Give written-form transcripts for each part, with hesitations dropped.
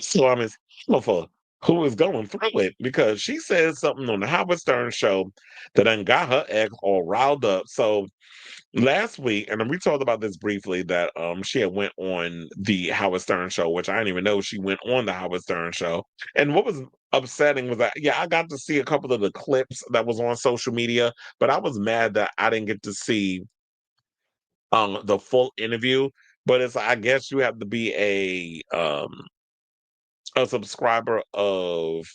So I'm his for who is going through it because she said something on the Howard Stern show that done got her ex all riled up. So last week, and then we talked about this briefly, that she had went on the Howard Stern show, which I didn't even know she went on the Howard Stern show. And what was upsetting was that I got to see a couple of the clips that was on social media, but I was mad that I didn't get to see the full interview. But it's I guess you have to be a subscriber of,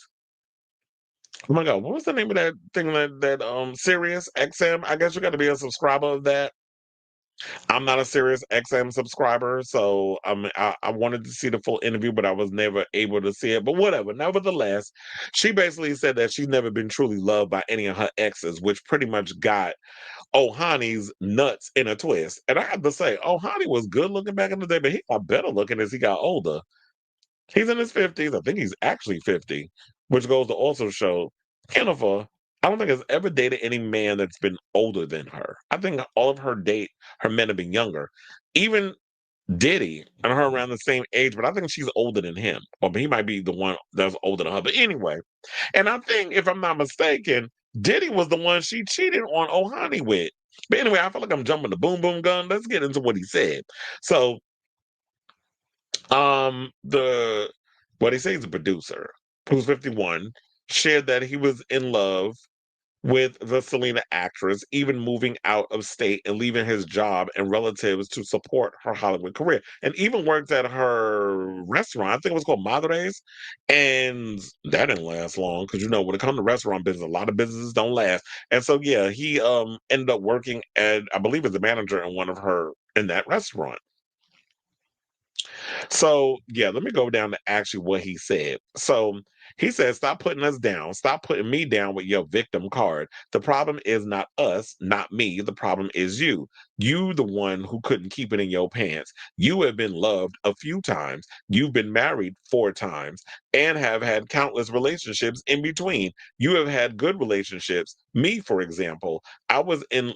oh my god, what was the name of that thing, that Sirius XM? I guess you got to be a subscriber of that. I'm not a Sirius XM subscriber, so I wanted to see the full interview, but I was never able to see it. But whatever. Nevertheless, she basically said that she's never been truly loved by any of her exes, which pretty much got Ohani's nuts in a twist. And I have to say, Ohani was good looking back in the day, but he got better looking as he got older. He's in his 50s. I think he's actually 50, which goes to also show Jennifer, I don't think has ever dated any man that's been older than her. I think all of her men have been younger. Even Diddy and her around the same age, but I think she's older than him. Or he might be the one that's older than her. But anyway, and I think if I'm not mistaken, Diddy was the one she cheated on Ohani with. But anyway, I feel like I'm jumping the boom boom gun. Let's get into what he said. So the what he says the producer, who's 51, shared that he was in love with the Selena actress, even moving out of state and leaving his job and relatives to support her Hollywood career, and even worked at her restaurant. I think it was called Madres, and that didn't last long because when it comes to restaurant business, a lot of businesses don't last. And so yeah, he ended up working at, I believe, as a manager in one of her in that restaurant. So, yeah, let me go down to actually what he said. So, he said, "Stop putting us down. Stop putting me down with your victim card. The problem is not us, not me. The problem is you. You, the one who couldn't keep it in your pants. You have been loved a few times. You've been married 4 times and have had countless relationships in between. You have had good relationships. Me, for example,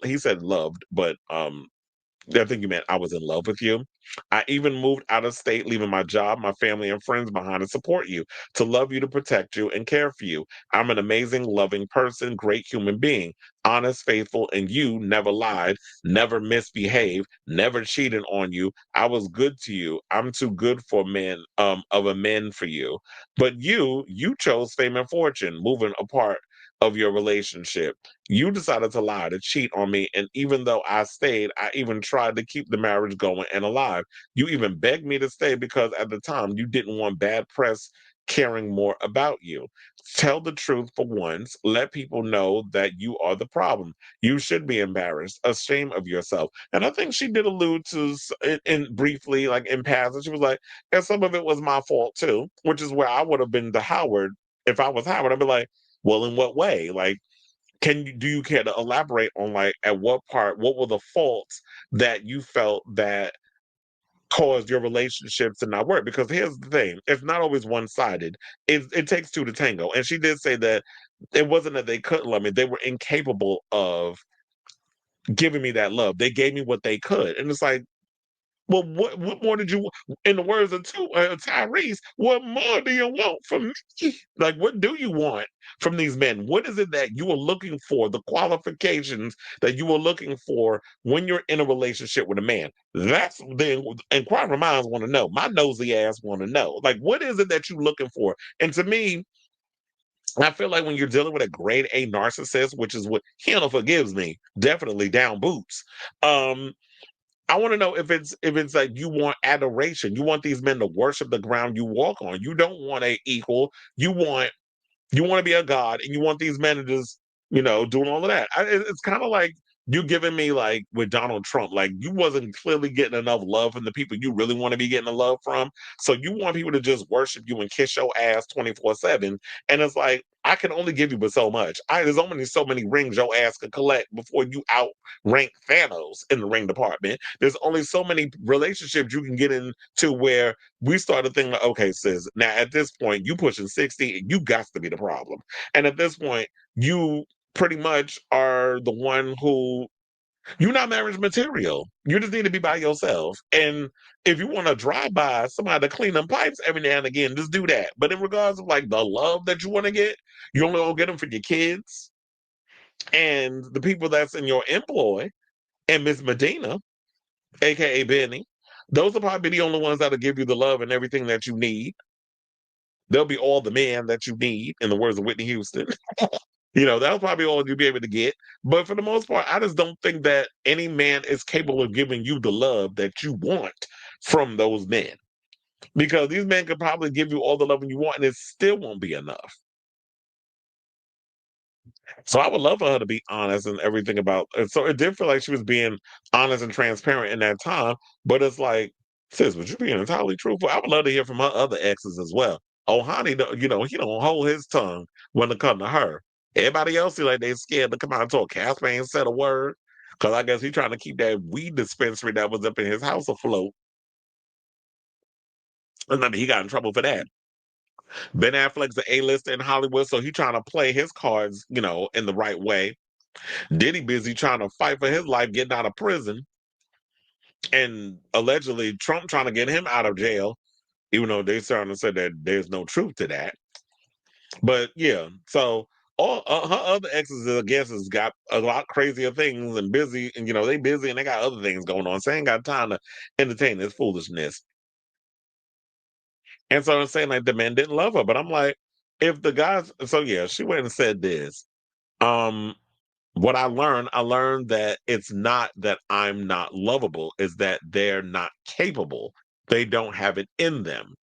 he said loved, but I think you meant I was in love with you. I even moved out of state, leaving my job, my family, and friends behind to support you, to love you, to protect you, and care for you. I'm an amazing, loving person, great human being, honest, faithful, and you never lied, never misbehaved, never cheated on you. I was good to you. I'm too good for men, of a man for you. But you chose fame and fortune, moving apart of your relationship. You decided to lie, to cheat on me. And even though I stayed, I even tried to keep the marriage going and alive. You even begged me to stay because at the time you didn't want bad press caring more about you. Tell the truth for once. Let people know that you are the problem. You should be embarrassed, ashamed of yourself. And I think she did allude to in briefly, like in passing, she was like, and some of it was my fault too, which is where I would have been to Howard. If I was Howard, I'd be like, well, in what way? Like, do you care to elaborate on, like, at what were the faults that you felt that caused your relationships to not work? Because here's the thing, it's not always one-sided. It takes two to tango. And she did say that it wasn't that they couldn't love me, they were incapable of giving me that love. They gave me what they could. And it's like, well, what more did you, in the words of Tyrese, what more do you want from me? Like, what do you want from these men? What is it that you are looking for, the qualifications that you are looking for when you're in a relationship with a man? That's the inquiring minds want to know. My nosy ass want to know. Like, what is it that you're looking for? And to me, I feel like when you're dealing with a grade A narcissist, which is what Hannah forgives me, definitely down boots. Um, I want to know if it's like you want adoration. You want these men to worship the ground you walk on. You don't want a equal. You want to be a god, and you want these men to just doing all of that. It's kind of like you giving me like with Donald Trump. Like you wasn't clearly getting enough love from the people you really want to be getting the love from. So you want people to just worship you and kiss your ass 24/7. And it's like I can only give you but so much. There's only so many rings your ass can collect before you outrank Thanos in the ring department. There's only so many relationships you can get into where we started thinking, like, okay, sis, now at this point, you pushing 60 and you got to be the problem. And at this point, you pretty much are the one who You're not marriage material. You just need to be by yourself. And if you want to drive by somebody to clean them pipes every now and again, just do that. But in regards of like the love that you want to get, you only gonna get them for your kids and the people that's in your employ and Miss Medina, aka Benny. Those will probably be the only ones that'll give you the love and everything that you need. They'll be all the man that you need, in the words of Whitney Houston. That'll probably all you'll be able to get. But for the most part, I just don't think that any man is capable of giving you the love that you want from those men. Because these men could probably give you all the love you want and it still won't be enough. So I would love for her to be honest and everything about it. So it did feel like she was being honest and transparent in that time. But it's like, sis, was you being entirely truthful? I would love to hear from her other exes as well. Oh, honey, he don't hold his tongue when it come to her. Everybody else feel like they scared to come out and talk. Casper ain't said a word. Cause I guess he's trying to keep that weed dispensary that was up in his house afloat. And then he got in trouble for that. Ben Affleck's an A-lister in Hollywood, so he trying to play his cards, in the right way. Diddy busy trying to fight for his life, getting out of prison, and allegedly Trump trying to get him out of jail, even though they starting to say that there's no truth to that. But yeah, so all her other exes, I guess, has got a lot crazier things and busy, and they busy and they got other things going on. So they ain't got time to entertain this foolishness. And so I'm saying like the men didn't love her, but I'm like, if the guys, so yeah, she went and said this. Um, what I learned that it's not that I'm not lovable, is that they're not capable. They don't have it in them.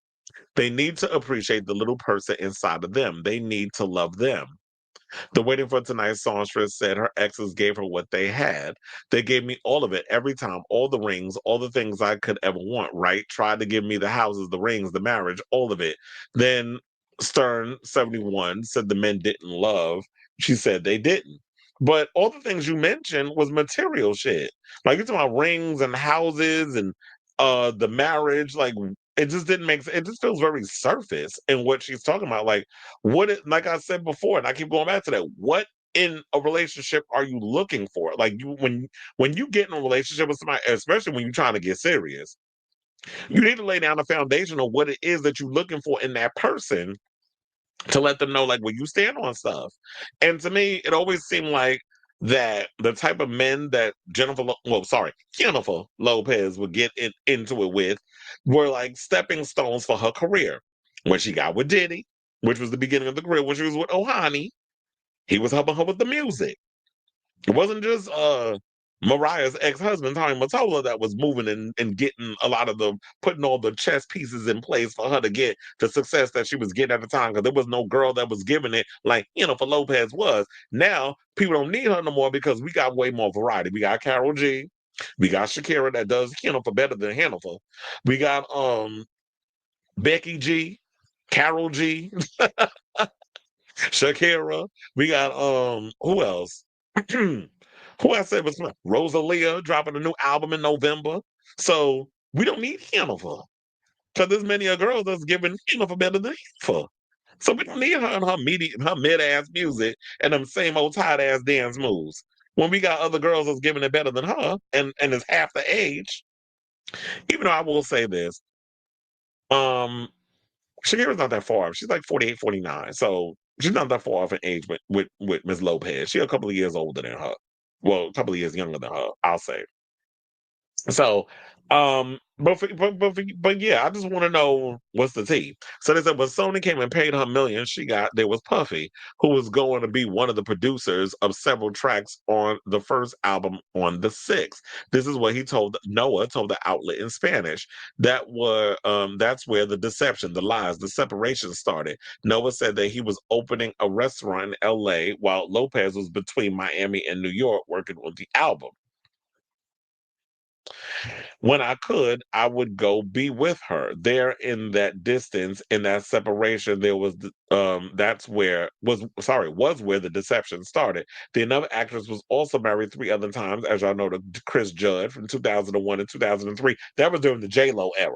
They need to appreciate the little person inside of them. They need to love them. The Waiting for Tonight songstress said her exes gave her what they had. They gave me all of it every time, all the rings, all the things I could ever want, right? Tried to give me the houses, the rings, the marriage, all of it. Then Stern 71 said the men didn't love. She said they didn't. But all the things you mentioned was material shit. Like you're talking about rings and houses and the marriage, like it just didn't make sense. It just feels very surface in what she's talking about. Like like I said before, and I keep going back to that, what in a relationship are you looking for? Like when you get in a relationship with somebody, especially when you're trying to get serious, you need to lay down a foundation of what it is that you're looking for in that person to let them know like where you stand on stuff. And to me, it always seemed like that the type of men that Jennifer Lopez would get into it with were like stepping stones for her career. When she got with Diddy, which was the beginning of the career, when she was with Ohani, he was helping her with the music. It wasn't just Mariah's ex-husband, Tommy Mottola, that was moving and getting a lot of putting all the chess pieces in place for her to get the success that she was getting at the time, because there was no girl that was giving it like for Lopez was. Now people don't need her no more because we got way more variety. We got Carol G, we got Shakira that does for better than Hannaful. We got Becky G, Carol G, Shakira. We got who else? Who I said was Rosalia dropping a new album in November. So we don't need Hannaful because there's many a girl that's giving Hannaful better than Hannaful. So we don't need her and her mid ass music and them same old tight ass dance moves. When we got other girls that's giving it better than her and is half the age. Even though I will say this, um, Shakira's not that far. She's like 48, 49. So she's not that far off in age with Miss Lopez. She's a couple of years older than her. Well, a couple of years younger than her, I'll say. So, but yeah, I just want to know what's the tea. So they said when Sony came and paid her millions, there was Puffy, who was going to be one of the producers of several tracks on the first album on the sixth. This is what he told Noah told the outlet in Spanish. That's where the deception, the lies, the separation started. Noah said that he was opening a restaurant in LA while Lopez was between Miami and New York working on the album. When I could, I would go be with her. There in that distance, in that separation, there was was where the deception started. The another actress was also married three other times, as y'all know, to Chris Judd from 2001 and 2003. That was during the J-Lo era.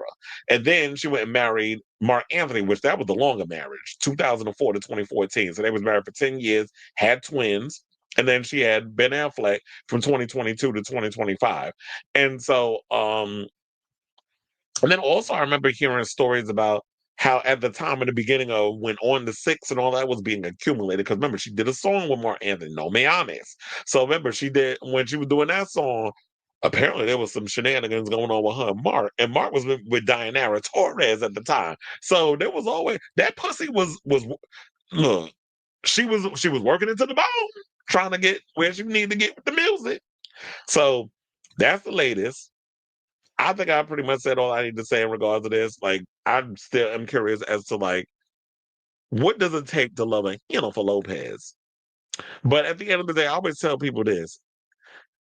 And then she went and married Mark Anthony, which that was the longer marriage, 2004 to 2014. So they was married for 10 years, had twins. And then she had Ben Affleck from 2022 to 2025. And so and then also I remember hearing stories about how at the time in the beginning of when On the Six and all that was being accumulated, because remember she did a song with Mark Anthony, No Me Honest. So remember she did when she was doing that song, apparently there was some shenanigans going on with her and Mark. And Mark was with Diana Torres at the time. So there was always that pussy was look, she was working into the bone, trying to get where she needed to get with the music. So that's the latest. I think I pretty much said all I need to say in regards to this. Like, I'm still am curious as to like what does it take to love a for Lopez. But at the end of the day, I always tell people this.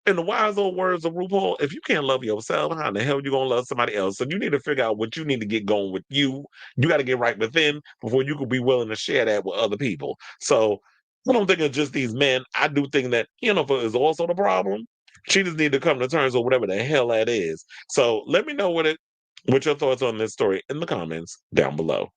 In the wise old words of RuPaul, if you can't love yourself, how in the hell you gonna love somebody else? So you need to figure out what you need to get going with you. You got to get right within before you could be willing to share that with other people. So I don't think it's just these men. I do think that is also the problem. She just need to come to terms with whatever the hell that is. So let me know what your thoughts on this story in the comments down below.